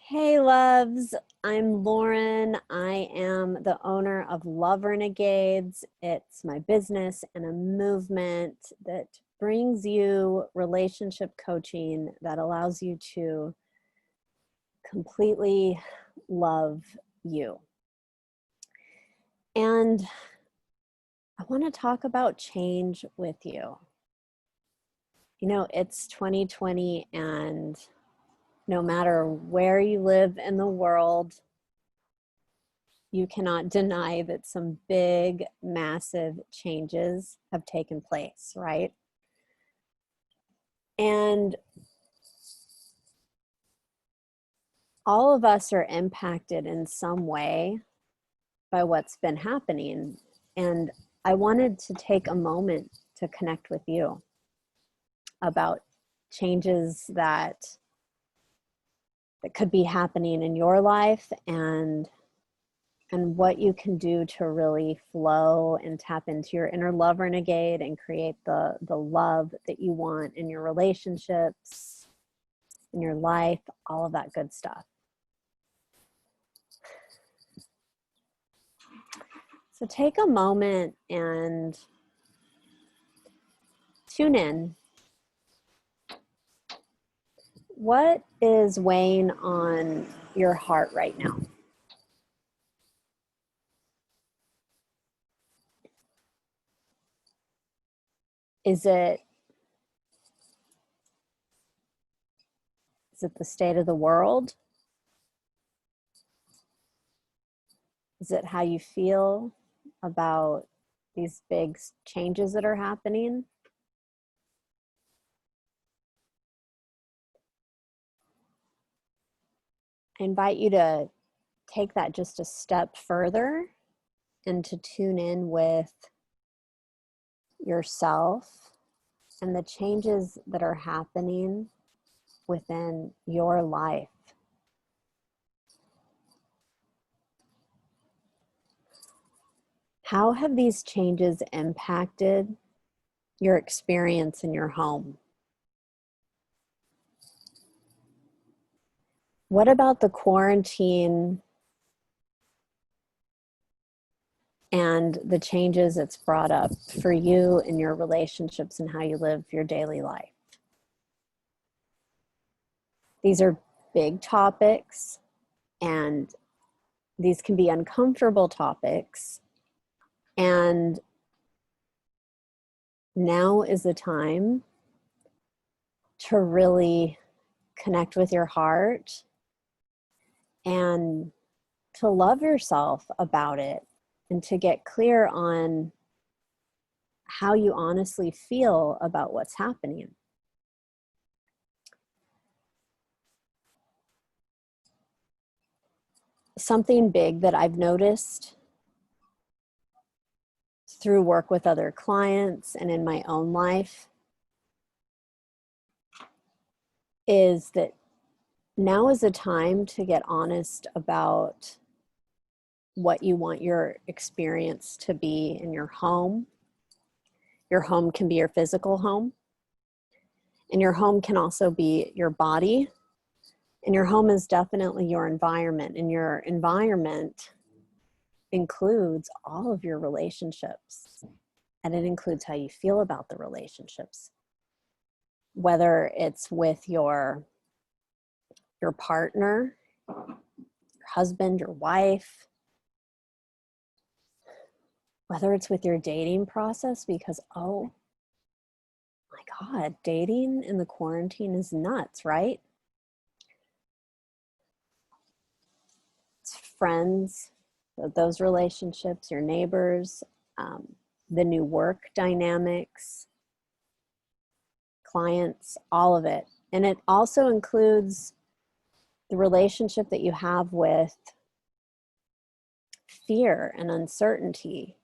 Hey loves, I'm Lauren. I am the owner of Love Renegades. It's my business and a movement that brings you relationship coaching that allows you to completely love you. And I want to talk about change with you. You know, it's 2020 and no matter where you live in the world, you cannot deny that some big, massive changes have taken place, right? And all of us are impacted in some way by what's been happening. And I wanted to take a moment to connect with you about changes that could be happening in your life and what you can do to really flow and tap into your inner love renegade and create the love that you want in your relationships, in your life, all of that good stuff. So take a moment and tune in. What is weighing on your heart right now? Is it the state of the world? Is it how you feel about these big changes that are happening? I invite you to take that just a step further and to tune in with yourself and the changes that are happening within your life. How have these changes impacted your experience in your home? What about the quarantine and the changes it's brought up for you in your relationships and how you live your daily life? These are big topics, and these can be uncomfortable topics. And now is the time to really connect with your heart and to love yourself about it and to get clear on how you honestly feel about what's happening. Something big that I've noticed through work with other clients and in my own life is that now is a time to get honest about what you want your experience to be in your home. Your home can be your physical home, and your home can also be your body, and your home is definitely your environment, and your environment includes all of your relationships, and it includes how you feel about the relationships, whether it's with your partner, your husband, your wife, whether it's with your dating process, because oh my God, dating in the quarantine is nuts, right? It's friends, those relationships, your neighbors, the new work dynamics, clients, all of it. And it also includes the relationship that you have with fear and uncertainty,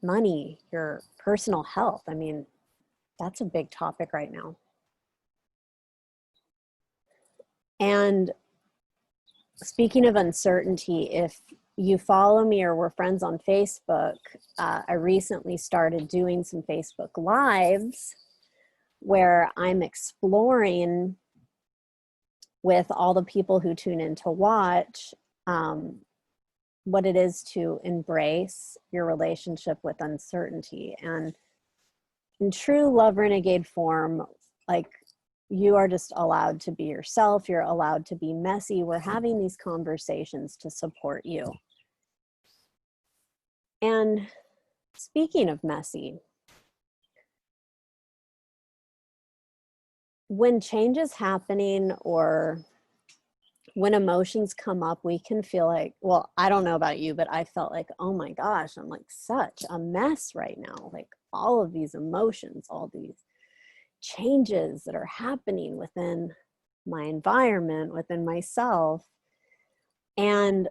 money, your personal health. I mean, that's a big topic right now. And speaking of uncertainty, if you follow me or we're friends on Facebook, I recently started doing some Facebook Lives where I'm exploring with all the people who tune in to watch, what it is to embrace your relationship with uncertainty. And in true Love Renegade form, like, you are just allowed to be yourself. You're allowed to be messy. We're having these conversations to support you. And speaking of messy, when change is happening or when emotions come up, we can feel like, well, I don't know about you, but I felt like, oh my gosh, I'm like such a mess right now. Like all of these emotions, all these changes that are happening within my environment, within myself. And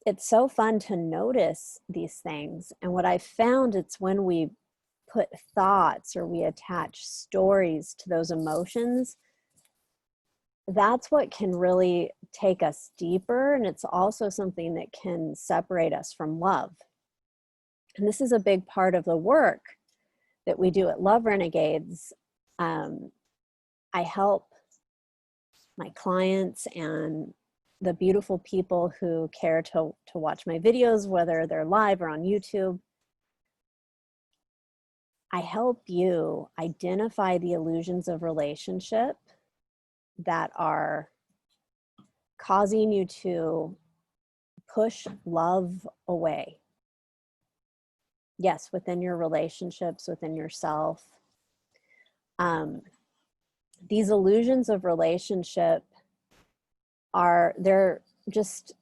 it's so fun to notice these things. And what I found, it's when we put thoughts or we attach stories to those emotions, that's what can really take us deeper. And it's also something that can separate us from love. And this is a big part of the work that we do at Love Renegades. I help my clients and the beautiful people who care to watch my videos, whether they're live or on YouTube. I help you identify the illusions of relationship that are causing you to push love away. Yes, within your relationships, within yourself. These illusions of relationship they're just,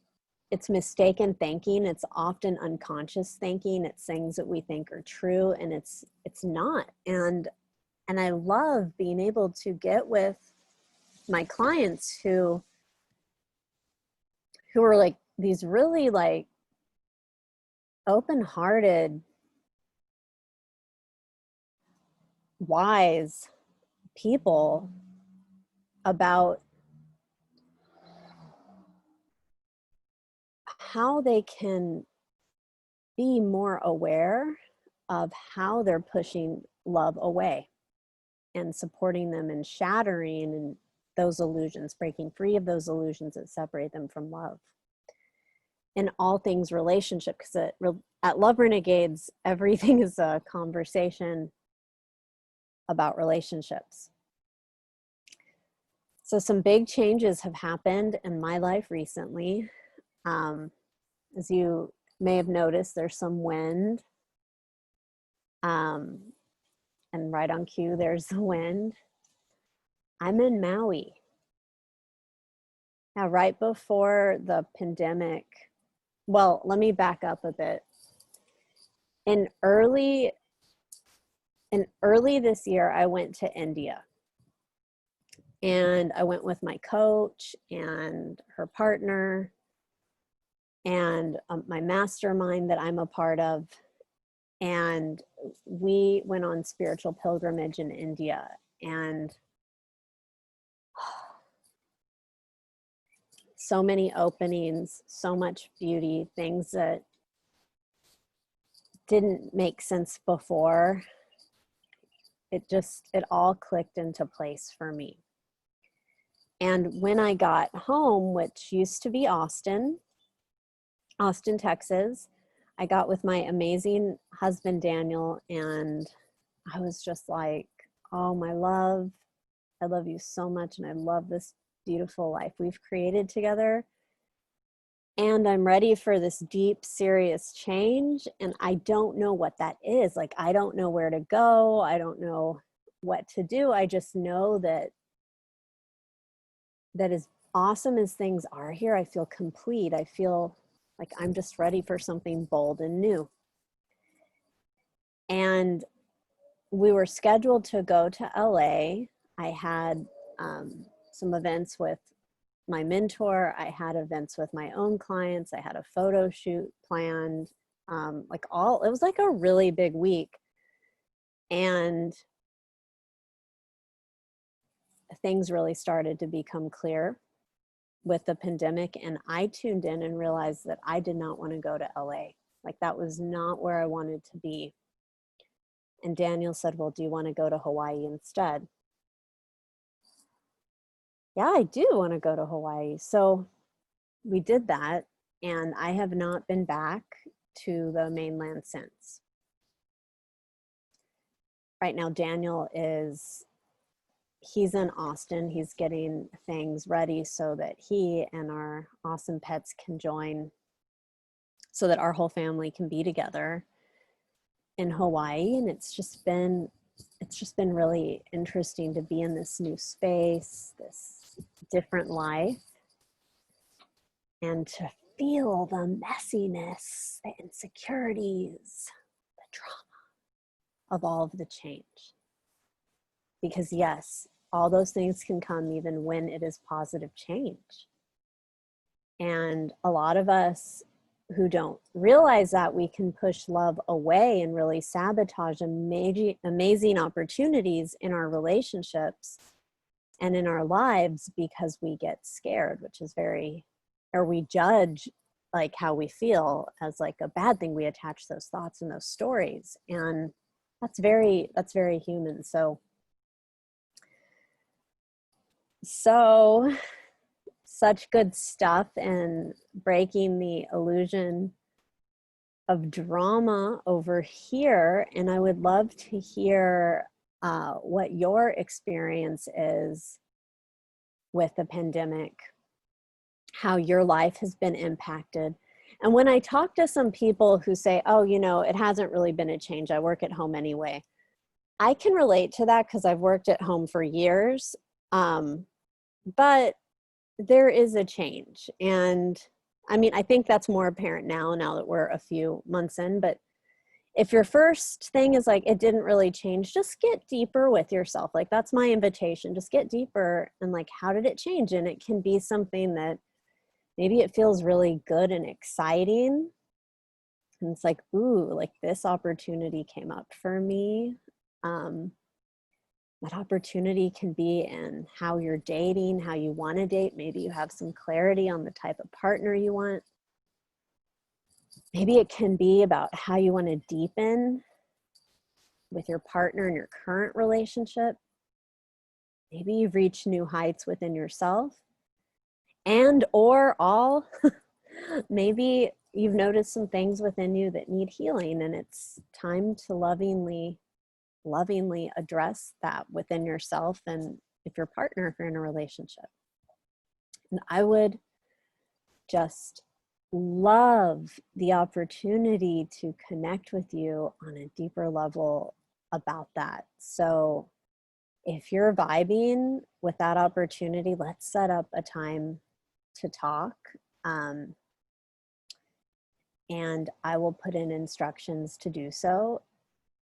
it's mistaken thinking. It's often unconscious thinking. It's things that we think are true, and it's not. And I love being able to get with my clients who are like these really like open-hearted, wise people about how they can be more aware of how they're pushing love away and supporting them and shattering and those illusions, breaking free of those illusions that separate them from love. In all things relationship, because at Love Renegades, everything is a conversation about relationships. So some big changes have happened in my life recently. As you may have noticed, there's some wind. And right on cue, there's the wind. I'm in Maui. Now, right before the pandemic, well, let me back up a bit. In early this year, I went to India. And I went with my coach and her partner and my mastermind that I'm a part of. And we went on spiritual pilgrimage in India. And so many openings, so much beauty, things that didn't make sense before. It all clicked into place for me. And when I got home, which used to be Austin, Texas, I got with my amazing husband, Daniel, and I was just like, oh, my love, I love you so much, and I love this beautiful life we've created together. And I'm ready for this deep, serious change, and I don't know what that is. Like, I don't know where to go. I don't know what to do. I just know that as awesome as things are here, I feel complete. I feel like I'm just ready for something bold and new. And we were scheduled to go to LA. I had some events with my mentor. I had events with my own clients. I had a photo shoot planned. It was like a really big week. And things really started to become clear with the pandemic. And I tuned in and realized that I did not want to go to LA. Like, that was not where I wanted to be. And Daniel said, well, do you want to go to Hawaii instead? Yeah, I do want to go to Hawaii. So we did that, and I have not been back to the mainland since. Right now, Daniel is, he's in Austin. He's getting things ready so that he and our awesome pets can join, so that our whole family can be together in Hawaii. And it's just been really interesting to be in this new space, this different life, and to feel the messiness, the insecurities, the trauma of all of the change. Because yes, all those things can come even when it is positive change. And a lot of us who don't realize that, we can push love away and really sabotage amazing opportunities in our relationships and in our lives because we get scared, which is or we judge like how we feel as like a bad thing. We attach those thoughts and those stories, and that's very human. So such good stuff, and breaking the illusion of drama over here. And I would love to hear what your experience is with the pandemic, how your life has been impacted. And when I talk to some people who say, oh, it hasn't really been a change, I work at home anyway, I can relate to that because I've worked at home for years. But there is a change. And I mean, I think that's more apparent now that we're a few months in. But if your first thing is like, it didn't really change, just get deeper with yourself. Like, that's my invitation. Just get deeper and like, how did it change? And it can be something that maybe it feels really good and exciting. And it's like, ooh, like this opportunity came up for me. That opportunity can be in how you're dating, how you want to date. Maybe you have some clarity on the type of partner you want. Maybe it can be about how you want to deepen with your partner in your current relationship. Maybe you've reached new heights within yourself, and or all maybe you've noticed some things within you that need healing, and it's time to lovingly address that within yourself, and if you're in a relationship. And I would just love the opportunity to connect with you on a deeper level about that. So if you're vibing with that opportunity, let's set up a time to talk. And I will put in instructions to do so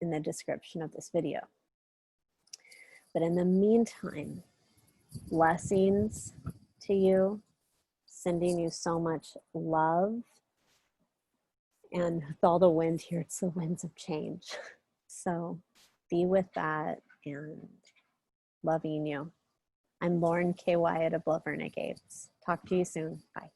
in the description of this video. But in the meantime, blessings to you, sending you so much love. And with all the wind here, it's the winds of change. So be with that and loving you. I'm Lauren K. Wyatt of Love Renegades. Talk to you soon. Bye.